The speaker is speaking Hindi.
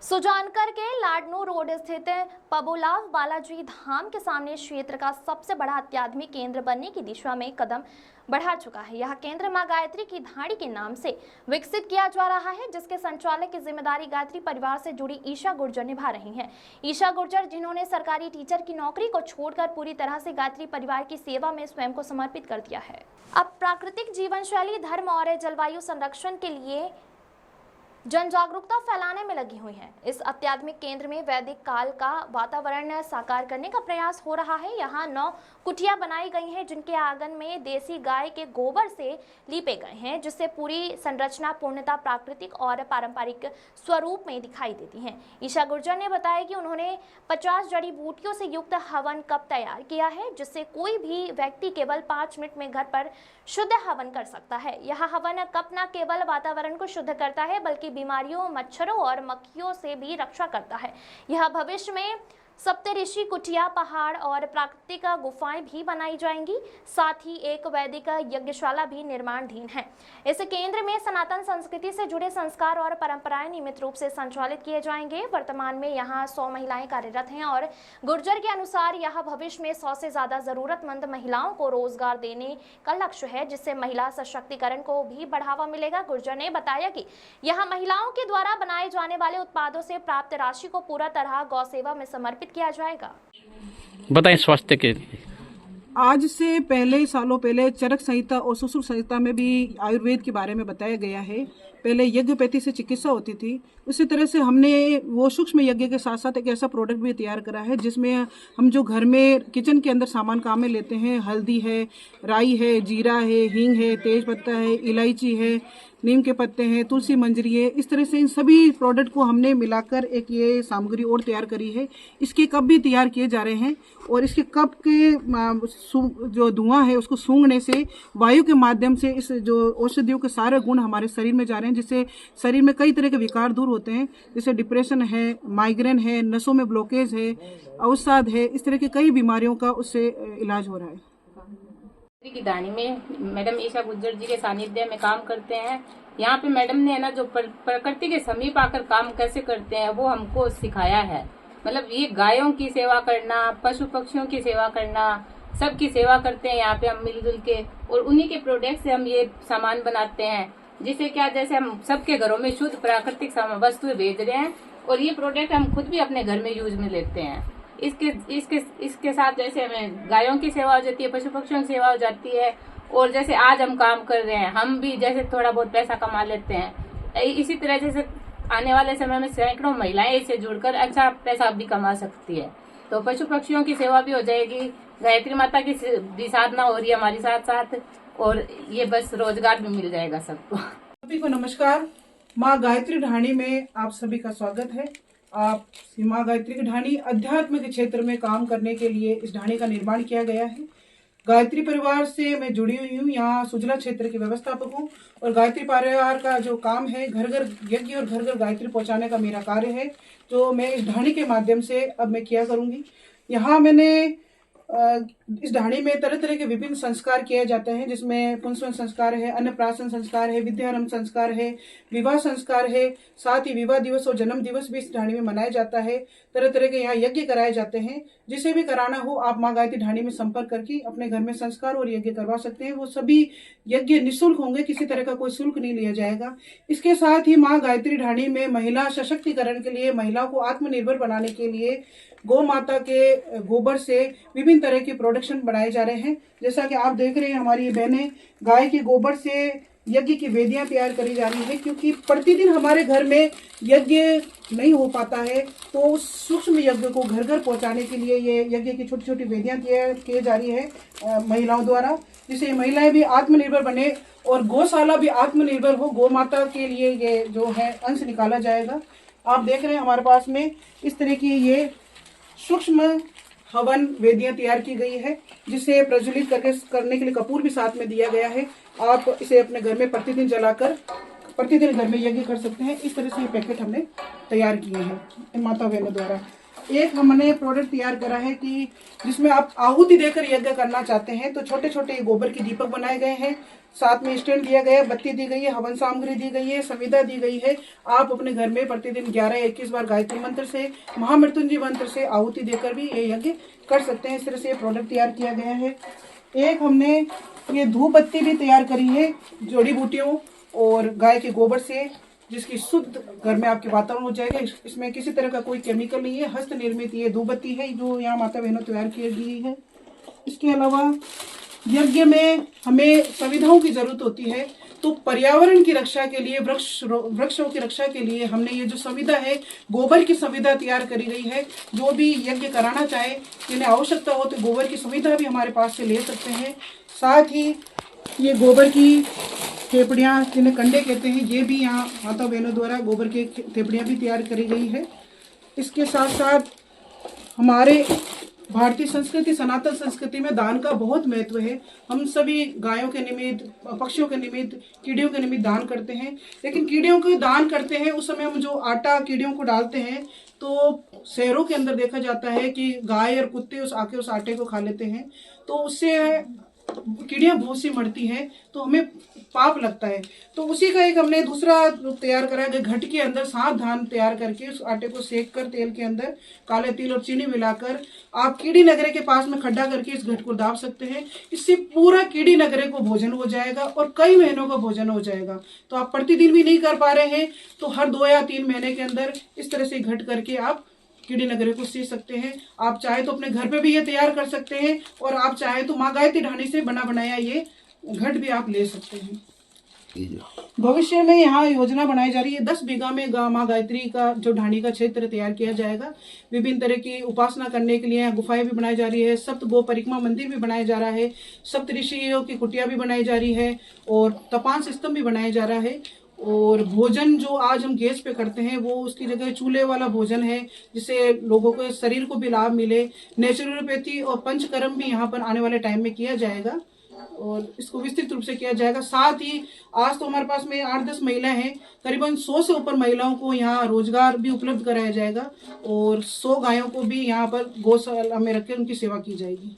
सुजानकर के लाडनू रोड स्थित पबोलाव बालाजी धाम के सामने क्षेत्र का सबसे बड़ा आध्यात्मिक केंद्र बनने की दिशा में कदम बढ़ा चुका है। यह केंद्र मां गायत्री की ढाणी के नाम से विकसित किया जा रहा है, जिसके संचालक की जिम्मेदारी गायत्री परिवार से जुड़ी ईशा गुर्जर निभा रही हैं। ईशा गुर्जर, जिन्होंने सरकारी टीचर की नौकरी को छोड़कर पूरी तरह से गायत्री परिवार की सेवा में स्वयं को समर्पित कर दिया है। अब प्राकृतिक जीवन शैली, धर्म और जलवायु संरक्षण के लिए जन जागरूकता फैलाने में लगी हुई है। इस आध्यात्मिक केंद्र में वैदिक काल का वातावरण साकार करने का प्रयास हो रहा है। यहाँ 9 कुटिया बनाई गई हैं, जिनके आंगन में देसी गाय के गोबर से लीपे गए हैं, जिससे पूरी संरचना पूर्णतः प्राकृतिक और पारंपरिक स्वरूप में दिखाई देती है। ईशा गुर्जर ने बताया कि उन्होंने 50 जड़ी बूटियों से युक्त हवन कप तैयार किया है, जिससे कोई भी व्यक्ति केवल 5 मिनट में घर पर शुद्ध हवन कर सकता है। यह हवन कप न केवल वातावरण को शुद्ध करता है, बल्कि बीमारियों, मच्छरों और मक्खियों से भी रक्षा करता है। यह भविष्य में सप्तऋषि कुटिया, पहाड़ और प्राकृतिक गुफाएं भी बनाई जाएंगी। साथ ही एक वैदिक यज्ञशाला भी निर्माणाधीन है। इस केंद्र में सनातन संस्कृति से जुड़े संस्कार और परंपराएं नियमित रूप से संचालित किए जाएंगे। वर्तमान में यहाँ 100 महिलाएं कार्यरत हैं और गुर्जर के अनुसार यह भविष्य में 100 से ज्यादा जरूरतमंद महिलाओं को रोजगार देने का लक्ष्य है, जिससे महिला सशक्तिकरण को भी बढ़ावा मिलेगा। गुर्जर ने बताया कि यहाँ महिलाओं के द्वारा बनाए जाने वाले उत्पादों से प्राप्त राशि को पूरा तरह गौ सेवा में समर्पित किया जाएगा। बताएं स्वास्थ्य के। आज से पहले सालों पहले चरक संहिता और सुश्रुत संहिता में भी आयुर्वेद के बारे में बताया गया है। पहले यज्ञोपैथी से चिकित्सा होती थी, उसी तरह से हमने वो सूक्ष्म यज्ञ के साथ साथ एक ऐसा प्रोडक्ट भी तैयार करा है जिसमें हम जो घर में किचन के अंदर सामान काम में लेते हैं, हल्दी है, राई है, जीरा है, हींग है, तेज पत्ता है, इलायची है, नीम के पत्ते हैं, तुलसी मंजरी है, इस तरह से इन सभी प्रोडक्ट को हमने मिलाकर एक ये सामग्री और तैयार करी है। इसके कप भी तैयार किए जा रहे हैं और इसके कप के जो धुआं है उसको सूंघने से वायु के माध्यम से इस जो औषधियों के सारे गुण हमारे शरीर में जा रहे हैं, जिससे शरीर में कई तरह के विकार दूर होते हैं, जैसे डिप्रेशन है, माइग्रेन है, नसों में ब्लॉकेज है, अवसाद है, इस तरह की कई बीमारियों का उससे इलाज हो रहा है। की दानी में मैडम ईशा गुर्जर जी के सानिध्य में काम करते हैं। यहाँ पे मैडम ने है ना जो प्रकृति के समीप आकर काम कैसे करते हैं वो हमको सिखाया है। मतलब ये गायों की सेवा करना, पशु पक्षियों की सेवा करना, सबकी सेवा करते हैं यहाँ पे हम मिलजुल के, और उन्हीं के प्रोडक्ट से हम ये सामान बनाते हैं, जिससे क्या जैसे हम सबके घरों में शुद्ध प्राकृतिक वस्तुएं भेज रहे हैं और ये प्रोडक्ट हम खुद भी अपने घर में यूज में लेते हैं। इसके साथ जैसे हमें गायों की सेवा हो जाती है, पशु पक्षियों की सेवा हो जाती है, और जैसे आज हम काम कर रहे हैं हम भी जैसे थोड़ा बहुत पैसा कमा लेते हैं, इसी तरह जैसे आने वाले समय में सैकड़ों महिलाएं इससे जुड़कर अच्छा पैसा भी कमा सकती है। तो पशु पक्षियों की सेवा भी हो जाएगी, गायत्री माता की भी साधना हो रही है हमारे साथ साथ, और ये बस रोजगार भी मिल जाएगा सबको। सभी को नमस्कार। माँ गायत्री ढाणी में आप सभी का स्वागत है। आप माँ गायत्री की ढाणी अध्यात्म के क्षेत्र में काम करने के लिए इस ढाणी का निर्माण किया गया है। गायत्री परिवार से मैं जुड़ी हुई हूँ, यहाँ सुजला क्षेत्र की व्यवस्थापक हूँ, और गायत्री परिवार का जो काम है घर घर यज्ञ और घर घर गायत्री पहुँचाने का मेरा कार्य है, जो मैं इस ढाणी के माध्यम से अब मैं किया करूँगी। यहाँ मैंने इस ढाणी में तरह तरह के विभिन्न संस्कार किए जाते हैं, जिसमें पुंसवन संस्कार है, अन्नप्राशन संस्कार है, विद्यारंभ संस्कार है, विवाह संस्कार है, साथ ही विवाह दिवस और जन्म दिवस भी इस ढाणी में मनाया जाता है। तरह तरह के यहाँ यज्ञ कराए जाते हैं। जिसे भी कराना हो आप माँ गायत्री ढाणी में संपर्क करके अपने घर में संस्कार और यज्ञ करवा सकते हैं। वो सभी यज्ञ निःशुल्क होंगे, किसी तरह का कोई शुल्क नहीं लिया जाएगा। इसके साथ ही माँ गायत्री ढाणी में महिला सशक्तिकरण के लिए, महिलाओं को आत्मनिर्भर बनाने के लिए गौ माता के गोबर से विभिन्न तरह के प्रोडक्शन बनाए जा रहे हैं। जैसा कि आप देख रहे हैं हमारी ये बहनें गाय के गोबर से यज्ञ की वेदियां तैयार करी जा रही है, क्योंकि प्रतिदिन हमारे घर में यज्ञ नहीं हो पाता है, तो उस सूक्ष्म यज्ञ को घर घर पहुंचाने के लिए ये यज्ञ की छोटी छोटी वेदियां तैयार की जा रही है महिलाओं द्वारा, जिससे महिलाएं भी आत्मनिर्भर बने और गौशाला भी आत्मनिर्भर हो। गौ माता के लिए ये जो है अंश निकाला जाएगा। आप देख रहे हैं हमारे पास में इस तरह की ये सूक्ष्म हवन वेदियां तैयार की गई है, जिसे प्रज्वलित करने के लिए कपूर भी साथ में दिया गया है। आप इसे अपने घर में प्रतिदिन जलाकर प्रतिदिन घर में यज्ञ कर सकते हैं। इस तरह से ये पैकेट हमने तैयार किए हैं माता बहनों द्वारा। एक हमने प्रोडक्ट तैयार करा है कि जिसमें आप आहुति देकर यज्ञ करना चाहते हैं, तो छोटे छोटे गोबर के दीपक बनाए गए हैं। साथ में स्टैंड दिया गया है, बत्ती दी गई है, हवन सामग्री दी गई है, संविदा दी गई है। आप अपने घर में प्रतिदिन 11-21 बार गायत्री मंत्र से, महामृत्युंजय मंत्र से आहुति देकर भी ये यज्ञ कर सकते हैं। इस तरह से ये प्रोडक्ट तैयार किया गया है। एक हमने ये धूप बत्ती भी तैयार करी है जड़ी बूटियों और गाय के गोबर से, जिसकी शुद्ध घर में आपके वातावरण हो जाएगा। इसमें किसी तरह का कोई केमिकल नहीं है, हस्त निर्मित ये धूप बत्ती है जो यहाँ माता बहनों तैयार की गई है। इसके अलावा यज्ञ में हमें संविधाओं की जरूरत होती है, तो पर्यावरण की रक्षा के लिए, वृक्षों की रक्षा के लिए हमने ये जो संविदा है, गोबर की संविदा तैयार करी गई है। जो भी यज्ञ कराना चाहे, जिन्हें आवश्यकता हो तो गोबर की संविदा भी हमारे पास से ले सकते हैं। साथ ही ये गोबर की थेपड़ियाँ, जिन्हें कंडे कहते हैं, ये भी यहाँ माता बहनों द्वारा गोबर की थेपड़ियाँ भी तैयार करी गई है। इसके साथ साथ हमारे भारतीय संस्कृति, सनातन संस्कृति में दान का बहुत महत्व है। हम सभी गायों के निमित्त, पक्षियों के निमित्त, कीड़ियों के निमित्त दान करते हैं। लेकिन कीड़ियों को दान करते हैं उस समय हम जो आटा कीड़ियों को डालते हैं, तो शहरों के अंदर देखा जाता है कि गाय और कुत्ते उस आटे को खा लेते हैं, तो उससे कीड़ियाँ बहुत सी मरती हैं, तो हमें पाप लगता है। तो उसी का एक हमने दूसरा रूप तैयार करा है। घट के अंदर साफ धान तैयार करके उस आटे को सेक कर तेल के अंदर काले तिल और चीनी मिलाकर आप कीड़ी नगरे के पास में खड्डा करके इस घट को दाब सकते हैं। इससे पूरा कीड़ी नगरे को भोजन हो जाएगा और कई महीनों का भोजन हो जाएगा। तो आप प्रतिदिन भी नहीं कर पा रहे हैं तो हर 2 या 3 महीने के अंदर इस तरह से घट करके आप कीड़ी नगरे को सी सकते हैं। आप चाहे तो अपने घर पे भी ये तैयार कर सकते हैं और आप चाहे तो माँ गायत्री ढाणी से बना बनाया ये घट भी आप ले सकते हैं। भविष्य में यहाँ योजना बनाई जा रही है, 10 बीघा में माँ गायत्री का जो ढाणी का क्षेत्र तैयार किया जाएगा। विभिन्न तरह की उपासना करने के लिए गुफाएं भी बनाई जा रही है, सप्त गो परिक्रमा मंदिर भी बनाया जा रहा है, सप्त ऋषियों की कुटिया भी बनाई जा रही है और तपांश स्तंभ भी बनाया जा रहा है। और भोजन जो आज हम गैस पे करते हैं वो उसकी जगह चूल्हे वाला भोजन है, जिससे लोगों को शरीर को भी लाभ मिले। नेचुरोपैथी और पंचकर्म भी यहाँ पर आने वाले टाइम में किया जाएगा और इसको विस्तृत रूप से किया जाएगा। साथ ही आज तो हमारे पास में 8-10 महिलाएं हैं, करीबन 100 से ऊपर महिलाओं को यहाँ रोजगार भी उपलब्ध कराया जाएगा और 100 गायों को भी यहाँ पर गौशाला में रखकर उनकी सेवा की जाएगी।